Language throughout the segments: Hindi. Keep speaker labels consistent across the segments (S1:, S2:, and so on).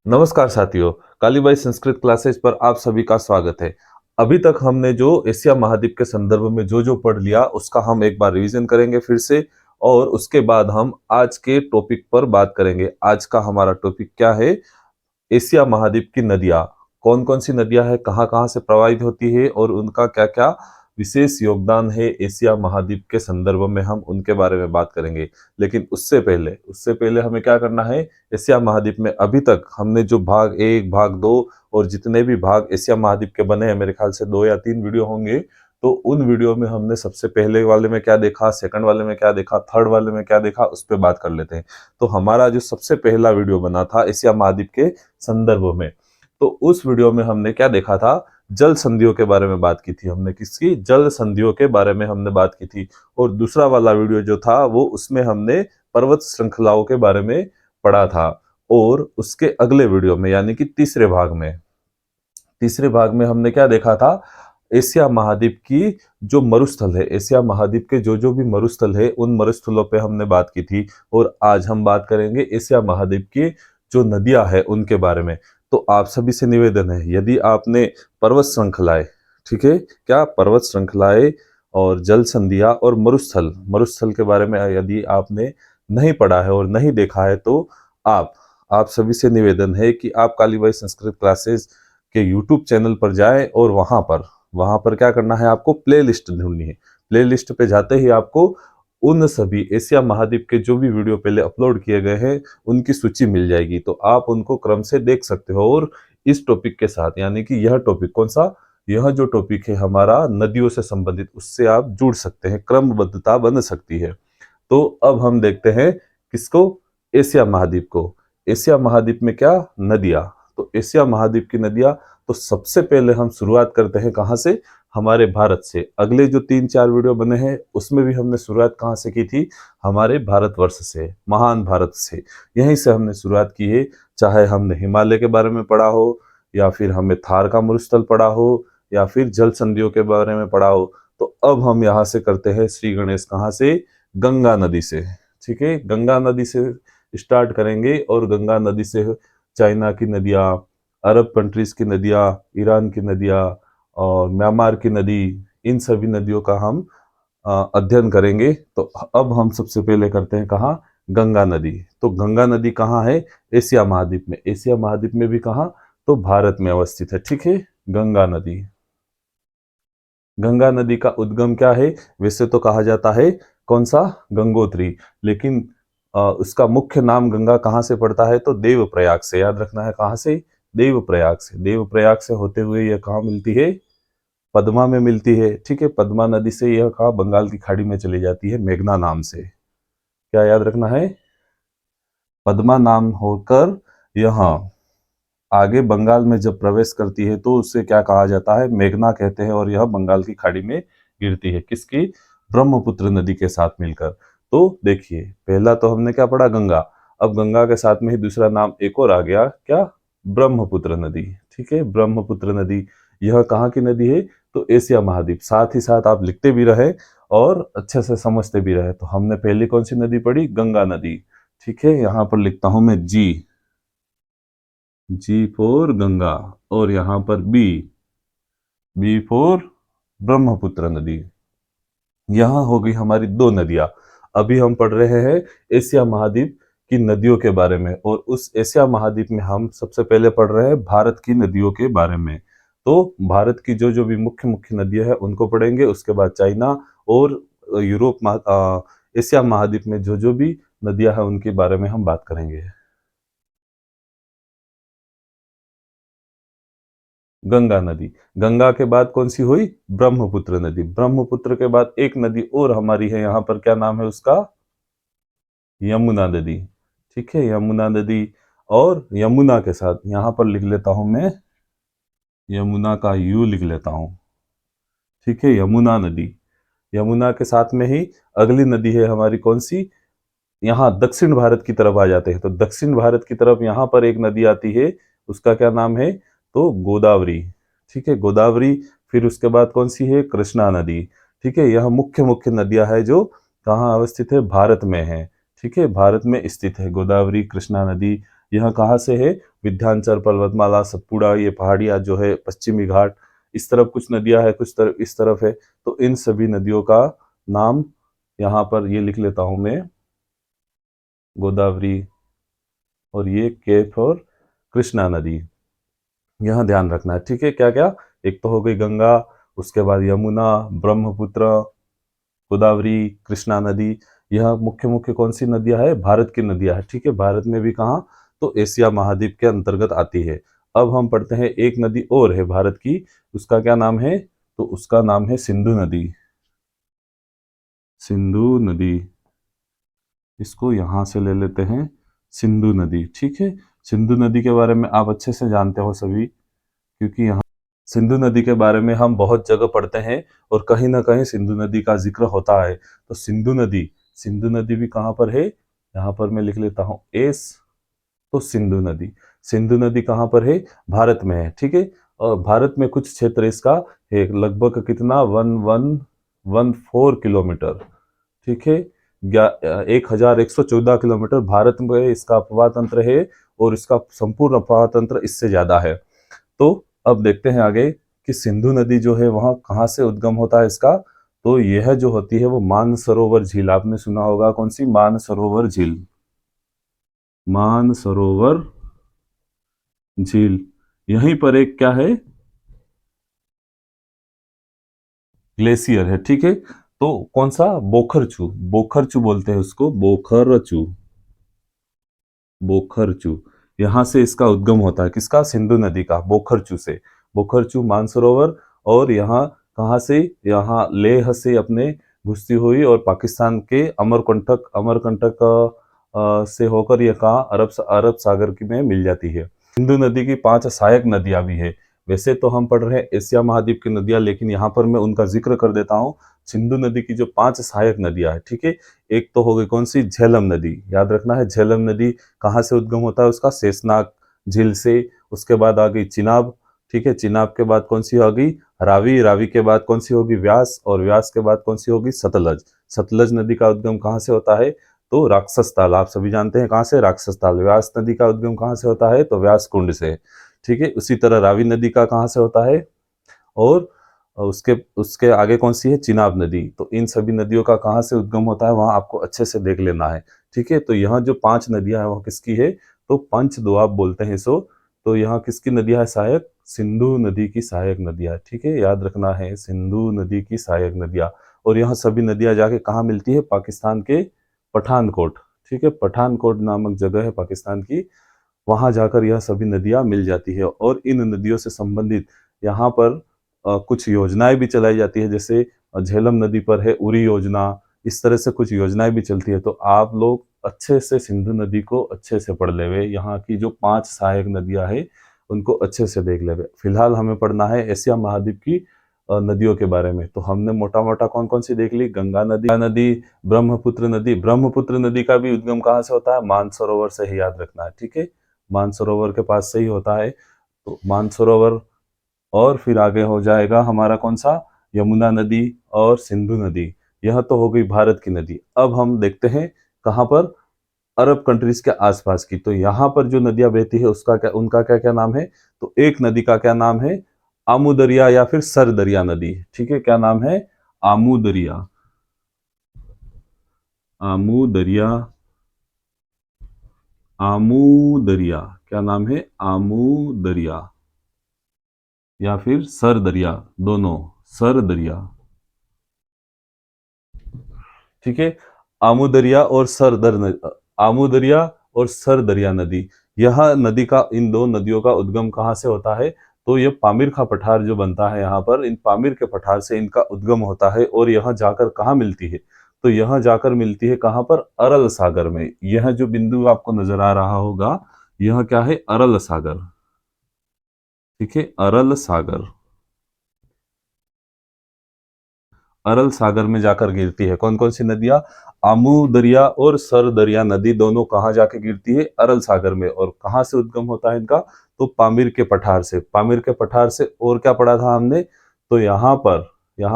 S1: नमस्कार साथियों, कालीबाई संस्कृत क्लासेस पर आप सभी का स्वागत है। अभी तक हमने जो एशिया महाद्वीप के संदर्भ में जो जो पढ़ लिया उसका हम एक बार रिवीजन करेंगे फिर से, और उसके बाद हम आज के टॉपिक पर बात करेंगे। आज का हमारा टॉपिक क्या है? एशिया महाद्वीप की नदियां। कौन कौन सी नदियां हैं, कहाँ कहाँ से प्रवाहित होती है और उनका क्या क्या विशेष योगदान है एशिया महाद्वीप के संदर्भ में, हम उनके बारे में बात करेंगे। लेकिन उससे पहले हमें क्या करना है? एशिया महाद्वीप में अभी तक हमने जो भाग 1, भाग 2 और जितने भी भाग एशिया महाद्वीप के बने हैं, मेरे ख्याल से 2 या 3 वीडियो होंगे। तो उन वीडियो में हमने सबसे पहले वाले में क्या देखा, सेकंड वाले में क्या देखा, थर्ड वाले में क्या देखा, उस पर बात कर लेते हैं। तो हमारा जो सबसे पहला वीडियो बना था एशिया महाद्वीप के संदर्भ में, तो उस वीडियो में हमने क्या देखा था? जल संधियों के बारे में बात की थी हमने। किसकी? जल संधियों के बारे में हमने बात की थी। और दूसरा वाला वीडियो जो था वो, उसमें हमने पर्वत श्रृंखलाओं के बारे में पढ़ा था। और उसके अगले वीडियो में यानी कि तीसरे भाग में हमने क्या देखा था? एशिया महाद्वीप की जो मरुस्थल है, एशिया महाद्वीप के जो जो भी मरुस्थल है, उन मरुस्थलों पे हमने बात की थी। और आज हम बात करेंगे एशिया महाद्वीप की जो नदियां हैं उनके बारे में। तो आप सभी से निवेदन है, यदि आपने पर्वत श्रृंखलाएं, ठीक है, क्या पर्वत श्रृंखलाएं और जल संधियां और मरुस्थल मरुस्थल के बारे में यदि आपने नहीं पढ़ा है और नहीं देखा है, तो आप आप सभी से निवेदन है कि आप कालीबाई संस्कृत क्लासेस के यूट्यूब चैनल पर जाएं और वहां पर क्या करना है? आपको प्ले लिस्ट ढूंढनी है। प्ले लिस्ट पे जाते ही आपको उन सभी एशिया महाद्वीप के जो भी वीडियो पहले अपलोड किए गए हैं उनकी सूची मिल जाएगी, तो आप उनको क्रम से देख सकते हो। और इस टॉपिक के साथ, यानी कि यह टॉपिक कौन सा? यह जो टॉपिक है हमारा नदियों से संबंधित, उससे आप जुड़ सकते हैं, क्रमबद्धता बन सकती है। तो अब हम देखते हैं किसको? एशिया महाद्वीप को। एशिया महाद्वीप में क्या? नदियां। तो एशिया महाद्वीप की नदियां, तो सबसे पहले हम शुरुआत करते हैं कहाँ से? हमारे भारत से। अगले जो 3-4 वीडियो बने हैं उसमें भी हमने शुरुआत कहाँ से की थी? हमारे भारतवर्ष से, महान भारत से। यहीं से हमने शुरुआत की है। चाहे हमने हिमालय के बारे में पढ़ा हो, या फिर हमें थार का मरुस्थल पढ़ा हो, या फिर जल संधियों के बारे में पढ़ा हो। तो अब हम यहाँ से करते हैं श्री गणेश। कहाँ से? गंगा नदी से। ठीक है, गंगा नदी से स्टार्ट करेंगे और गंगा नदी से चाइना की नदियाँ, अरब कंट्रीज की नदियाँ, ईरान की नदियाँ और म्यांमार की नदी, इन सभी नदियों का हम अध्ययन करेंगे। तो अब हम सबसे पहले करते हैं कहाँ? गंगा नदी। तो गंगा नदी कहाँ है? एशिया महाद्वीप में। एशिया महाद्वीप में भी कहाँ? तो भारत में अवस्थित है। ठीक है, गंगा नदी। गंगा नदी का उद्गम क्या है? वैसे तो कहा जाता है कौन सा? गंगोत्री। लेकिन उसका मुख्य नाम गंगा कहाँ से पड़ता है? तो देवप्रयाग से। याद रखना है, कहाँ से? देवप्रयाग से। देवप्रयाग से होते हुए यह कहाँ मिलती है? पद्मा में मिलती है। ठीक है, पद्मा नदी से यह कहाँ? बंगाल की खाड़ी में चली जाती है मेघना नाम से। क्या याद रखना है? पद्मा नाम होकर यहाँ आगे बंगाल में जब प्रवेश करती है तो उसे क्या कहा जाता है? मेघना कहते हैं। और यह बंगाल की खाड़ी में गिरती है। किसकी? ब्रह्मपुत्र नदी के साथ मिलकर। तो देखिए, पहला तो हमने क्या पढ़ा? गंगा। अब गंगा के साथ में ही दूसरा नाम एक और आ गया, क्या? ब्रह्मपुत्र नदी। ठीक है, ब्रह्मपुत्र नदी। यह कहाँ की नदी है? तो एशिया महाद्वीप। साथ ही साथ आप लिखते भी रहे और अच्छे से समझते भी रहे। तो हमने पहली कौन सी नदी पढ़ी? गंगा नदी। ठीक है, यहाँ पर लिखता हूं मैं जी। जी फॉर गंगा। और यहां पर बी। बी फॉर ब्रह्मपुत्र नदी। यहां हो गई हमारी दो नदियां। अभी हम पढ़ रहे हैं एशिया महाद्वीप की नदियों के बारे में, और उस एशिया महाद्वीप में हम सबसे पहले पढ़ रहे हैं भारत की नदियों के बारे में। तो भारत की जो जो भी मुख्य मुख्य नदियां हैं उनको पढ़ेंगे। उसके बाद चाइना और एशिया महाद्वीप में जो जो भी नदियां हैं उनके बारे में हम बात करेंगे। गंगा नदी। गंगा के बाद कौन सी हुई? ब्रह्मपुत्र नदी। ब्रह्मपुत्र के बाद एक नदी और हमारी है यहाँ पर, क्या नाम है उसका? यमुना नदी। ठीक है, यमुना नदी। और यमुना के साथ यहाँ पर लिख लेता हूं मैं, यमुना का यू लिख लेता हूं। ठीक है, यमुना नदी। यमुना के साथ में ही अगली नदी है हमारी कौन सी? यहाँ दक्षिण भारत की तरफ आ जाते हैं। तो दक्षिण भारत की तरफ यहाँ पर एक नदी आती है, उसका क्या नाम है? तो गोदावरी। ठीक है, गोदावरी। फिर उसके बाद कौन सी है? कृष्णा नदी। ठीक है, यह मुख्य मुख्य नदियां है जो कहाँ अवस्थित है? भारत में है। ठीक है, भारत में स्थित है गोदावरी, कृष्णा नदी। यह कहाँ से है? विंध्याचल पर्वतमाला, सतपुड़ा, ये पहाड़ियाँ जो है, पश्चिमी घाट, इस तरफ कुछ नदियां है, कुछ तरफ इस तरफ है। तो इन सभी नदियों का नाम यहाँ पर ये लिख लेता हूं मैं, गोदावरी, और ये केप और कृष्णा नदी, यहाँ ध्यान रखना है। ठीक है, क्या क्या? एक तो हो गई गंगा, उसके बाद यमुना, ब्रह्मपुत्र, गोदावरी, कृष्णा नदी। यह मुख्य मुख्य कौन सी नदियां है? भारत की नदियां है। ठीक है, भारत में भी कहाँ? तो एशिया महाद्वीप के अंतर्गत आती है। अब हम पढ़ते हैं एक नदी और है भारत की, उसका क्या नाम है? तो उसका नाम है सिंधु नदी। सिंधु नदी, इसको यहां से ले लेते हैं, सिंधु नदी। ठीक है, सिंधु नदी के बारे में आप अच्छे से जानते हो सभी, क्योंकि यहाँ सिंधु नदी के बारे में हम बहुत जगह पढ़ते हैं और कहीं ना कहीं सिंधु नदी का जिक्र होता है। तो सिंधु नदी, सिंधु नदी भी कहाँ पर है? यहाँ पर मैं लिख लेता हूँ एस। तो सिंधु नदी, सिंधु नदी कहाँ पर है? भारत में है। ठीक है, और भारत में कुछ क्षेत्र इसका है, लगभग कितना? 1114 किलोमीटर। ठीक है, 1114 किलोमीटर भारत में इसका अपवाह तंत्र है, और इसका संपूर्ण अपवाह तंत्र इससे ज्यादा है। तो अब देखते हैं आगे कि सिंधु नदी जो है वहां कहाँ से उद्गम होता है इसका। तो यह जो होती है वो मानसरोवर झील, आपने सुना होगा, कौन सी? मानसरोवर झील। मानसरोवर झील, यहीं पर एक क्या है? ग्लेशियर है। ठीक है, तो कौन सा? बोखरचू, बोखरचू बोलते हैं उसको, बोखरचू, बोखरचू। यहां से इसका उद्गम होता है, किसका? सिंधु नदी का, बोखरचू से। बोखरचू मानसरोवर, और यहाँ कहाँ से? यहाँ लेह से अपने घुसती हुई और पाकिस्तान के अमरकंटक, अमरकंटक से होकर यह कहाँ? अरब अरब सागर की में मिल जाती है। सिंधु नदी की 5 सहायक नदियां भी है। वैसे तो हम पढ़ रहे हैं एशिया महाद्वीप की नदियां, लेकिन यहाँ पर मैं उनका जिक्र कर देता हूँ। सिंधु नदी की जो 5 सहायक नदियां है, ठीक है, एक तो हो गई कौन सी? झेलम नदी, याद रखना है। झेलम नदी कहाँ से उद्गम होता है उसका? शेषनाग झील से। उसके बाद आ गई चिनाब। ठीक है, चिनाब के बाद कौन सी आ गई? रावी, रावी के बाद कौन सी होगी? व्यास, और व्यास के बाद कौन सी होगी? सतलज। सतलज नदी का उद्गम कहाँ से होता है? तो राक्षस ताल, आप सभी जानते हैं कहाँ से? राक्षस ताल। व्यास नदी का उद्गम कहाँ से होता है? तो व्यास कुंड से। ठीक है, उसी तरह रावी नदी का कहाँ से होता है? और उसके उसके आगे कौन सी है? चिनाब नदी। तो इन सभी नदियों का कहाँ से उद्गम होता है वहां आपको अच्छे से देख लेना है। ठीक है, तो यहाँ जो 5 नदियां हैं वह किसकी है? तो पंच दोआब बोलते हैं इसको। तो यहाँ किसकी नदियां है सहायक? सिंधु नदी की सहायक नदियां। ठीक है, याद रखना है, सिंधु नदी की सहायक नदियां। और यहाँ सभी नदियां जाके कहाँ मिलती है? पाकिस्तान के पठानकोट। ठीक है, पठानकोट नामक जगह है पाकिस्तान की, वहां जाकर यह सभी नदियां मिल जाती है। और इन नदियों से संबंधित यहाँ पर कुछ योजनाएं भी चलाई जाती है, जैसे झेलम नदी पर है उरी योजना, इस तरह से कुछ योजनाएं भी चलती है। तो आप लोग अच्छे से सिंधु नदी को अच्छे से पढ़ लेवे, यहाँ की जो 5 सहायक नदियां है उनको अच्छे से देख लेवे। फिलहाल हमें पढ़ना है एशिया महाद्वीप की नदियों के बारे में। तो हमने मोटा मोटा कौन कौन सी देख ली? गंगा नदी, ब्रह्मपुत्र नदी। ब्रह्मपुत्र नदी का भी उद्गम कहाँ से होता है? मानसरोवर से ही, याद रखना है। ठीक है, मानसरोवर के पास से ही होता है। तो मानसरोवर, और फिर आगे हो जाएगा हमारा कौन सा? यमुना नदी और सिंधु नदी। यह तो हो गई भारत की नदी। अब हम देखते हैं कहाँ पर? अरब कंट्रीज के आसपास की। तो यहाँ पर जो नदियां बहती है उसका क्या, उनका क्या क्या नाम है? तो एक नदी का क्या नाम है? आमू दरिया या फिर सर दरिया नदी। ठीक है, क्या नाम है? आमू दरिया, आमू दरिया, आमू दरिया। क्या नाम है? आमू दरिया या फिर सर दरिया, दोनों, सर दरिया। ठीक है, आमू दरिया और आमू दरिया और सर दरिया नदी। यह नदी का, इन दो नदियों का उद्गम कहाँ से होता है? तो ये पामीर का पठार जो बनता है यहाँ पर, इन पामीर के पठार से इनका उद्गम होता है। और यह जाकर कहाँ मिलती है? तो यह जाकर मिलती है कहाँ पर? अरल सागर में। यह जो बिंदु आपको नजर आ रहा होगा, यह क्या है? अरल सागर। ठीक है, अरल सागर, अरल सागर में जाकर गिरती है। कौन कौन सी नदियां? आमू दरिया और सर दरिया नदी, दोनों कहाँ जाके गिरती है? अरल सागर में। और कहाँ से उद्गम होता है इनका? तो पामीर के पठार से। पामीर के पठार से, और क्या पढ़ा था हमने? तो यहाँ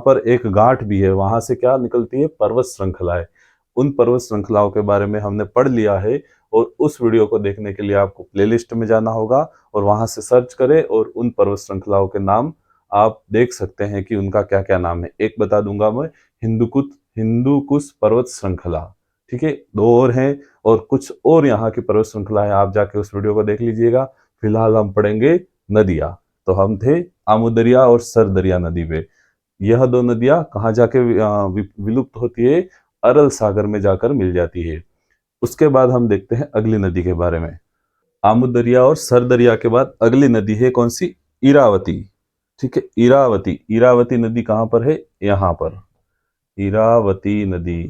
S1: पर एक घाट भी है, वहां से क्या निकलती है? पर्वत श्रृंखलाएं। उन पर्वत श्रृंखलाओं के बारे में हमने पढ़ लिया है, और उस वीडियो को देखने के लिए आपको प्लेलिस्ट में जाना होगा और वहां से सर्च करें और उन पर्वत श्रृंखलाओं के नाम आप देख सकते हैं कि उनका क्या क्या नाम है। एक बता दूंगा मैं, हिंदू कुश पर्वत श्रृंखला, ठीक है। दो और हैं, और कुछ और यहाँ की पर्वत श्रृंखला है, आप जाके उस वीडियो को देख लीजिएगा। फिलहाल हम पढ़ेंगे नदियां। तो हम थे आमू दरिया और सर दरिया नदी पे। यह दो नदियां कहाँ जाके विलुप्त होती है? अरल सागर में जाकर मिल जाती है। उसके बाद हम देखते हैं अगली नदी के बारे में। आमू दरिया और सर दरिया के बाद अगली नदी है कौन सी? इरावती, ठीक है। इरावती, इरावती नदी कहाँ पर है? यहाँ पर, इरावती नदी,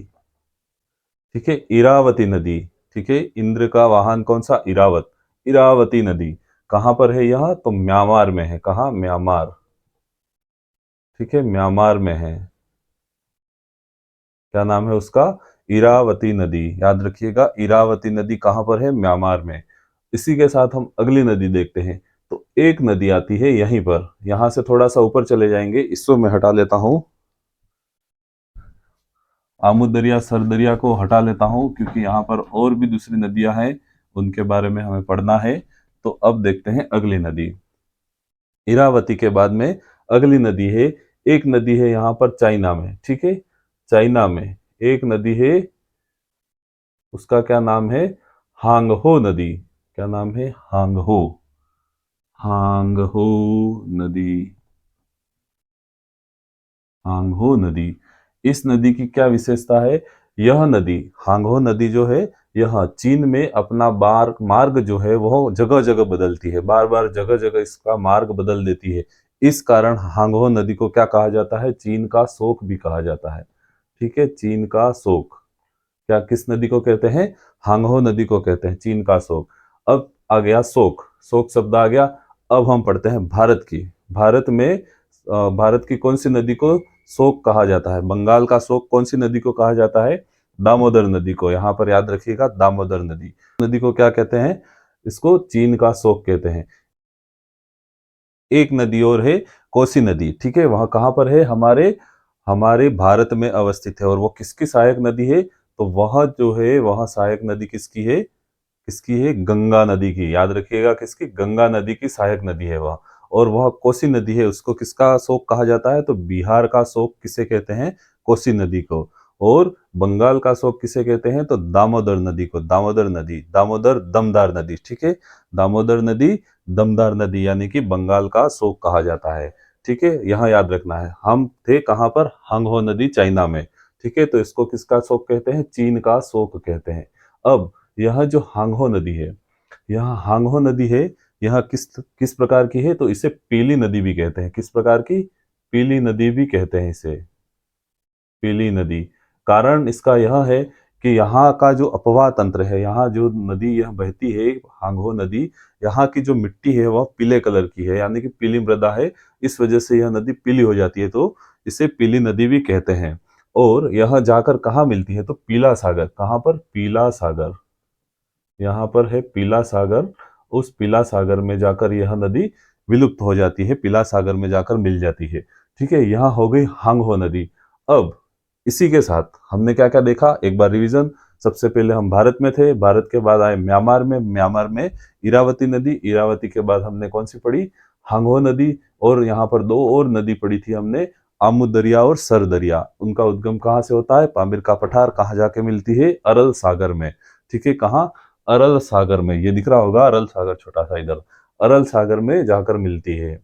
S1: ठीक है। इरावती नदी, ठीक है। इंद्र का वाहन कौन सा? इरावत। इरावती नदी कहाँ पर है? यहाँ तो म्यांमार में है। कहाँ? म्यांमार, ठीक है, म्यांमार में है। क्या नाम है उसका? इरावती नदी। याद रखिएगा, इरावती नदी कहाँ पर है? म्यांमार में। इसी के साथ हम अगली नदी देखते हैं। तो एक नदी आती है यहीं पर, यहां से थोड़ा सा ऊपर चले जाएंगे, इसको मैं हटा लेता हूं, आमू दरिया सर दरिया को हटा लेता हूं, क्योंकि यहाँ पर और भी दूसरी नदियां हैं, उनके बारे में हमें पढ़ना है। तो अब देखते हैं अगली नदी। इरावती के बाद में अगली नदी है, एक नदी है यहाँ पर चाइना में, ठीक है। चाइना में एक नदी है, उसका क्या नाम है? हांगहो नदी। क्या नाम है? हांगहो, हांगहो नदी, हांगहो नदी। इस नदी की क्या विशेषता है? यह नदी, हांगहो नदी जो है, यह चीन में अपना मार्ग जो है वह जगह जगह बदलती है, बार बार जगह जगह इसका मार्ग बदल देती है। इस कारण हांगहो नदी को क्या कहा जाता है? चीन का शोक भी कहा जाता है, ठीक है। चीन का शोक, क्या किस नदी को कहते हैं? हांगहो नदी को कहते हैं चीन का शोक। अब आ गया शोक, शोक शब्द आ गया। अब हम पढ़ते हैं भारत की। भारत में भारत की कौन सी नदी को शोक कहा जाता है? बंगाल का शोक कौन सी नदी को कहा जाता है? दामोदर नदी को। यहाँ पर याद रखिएगा, दामोदर नदी। नदी को क्या कहते हैं? इसको चीन का शोक कहते हैं। एक नदी और है, कोसी नदी, ठीक है। वहां कहाँ पर है? हमारे हमारे भारत में अवस्थित है। और वो किसकी सहायक नदी है? तो वह जो है, वह सहायक नदी किसकी है? किसकी है? गंगा नदी की। याद रखिएगा, किसकी? गंगा नदी की सहायक नदी है वह। और वह कोसी नदी है, उसको किसका शोक कहा जाता है? तो बिहार का शोक किसे कहते हैं? कोसी नदी को। और बंगाल का शोक किसे कहते हैं? तो दामोदर नदी को। दामोदर नदी, दामोदर दमदार नदी, ठीक है। दामोदर नदी दमदार नदी, यानी कि बंगाल का शोक कहा जाता है, ठीक है। यहाँ याद रखना है, हम थे कहाँ पर? हांगहो नदी, चाइना में, ठीक है। तो इसको किसका शोक कहते हैं? चीन का शोक कहते हैं। अब यह जो हांगहो नदी है, यह हांगहो नदी है, यह किस किस प्रकार की है? तो इसे पीली नदी भी कहते हैं। किस प्रकार की? पीली नदी भी कहते हैं इसे, पीली नदी। कारण इसका यह है कि यहाँ का जो अपवाह तंत्र है, यहाँ जो नदी यह बहती है, हांगहो नदी, यहाँ की जो मिट्टी है वह पीले कलर की है, यानी कि पीली मृदा है। इस वजह से यह नदी पीली हो जाती है, तो इसे पीली नदी भी कहते हैं। और यह जाकर कहाँ मिलती है? तो पीला सागर। कहाँ पर? पीला सागर, यहाँ पर है पीला सागर। उस पीला सागर में जाकर यह नदी विलुप्त हो जाती है, पीला सागर में जाकर मिल जाती है, ठीक है। यहाँ हो गई हांगहो नदी। अब इसी के साथ हमने क्या क्या देखा, एक बार रिवीजन। सबसे पहले हम भारत में थे, भारत के बाद आए म्यांमार में, म्यांमार में इरावती नदी, इरावती के बाद हमने कौन सी पढ़ी? हांगहो नदी। और यहाँ पर दो और नदी पढ़ी थी हमने, आमू दरिया और सर दरिया। उनका उद्गम कहाँ से होता है? पामीर का पठार। कहाँ जाके मिलती है? अरल सागर में, ठीक है। कहाँ? अरल सागर में। ये दिख रहा होगा अरल सागर, छोटा सा इधर, अरल सागर में जाकर मिलती है।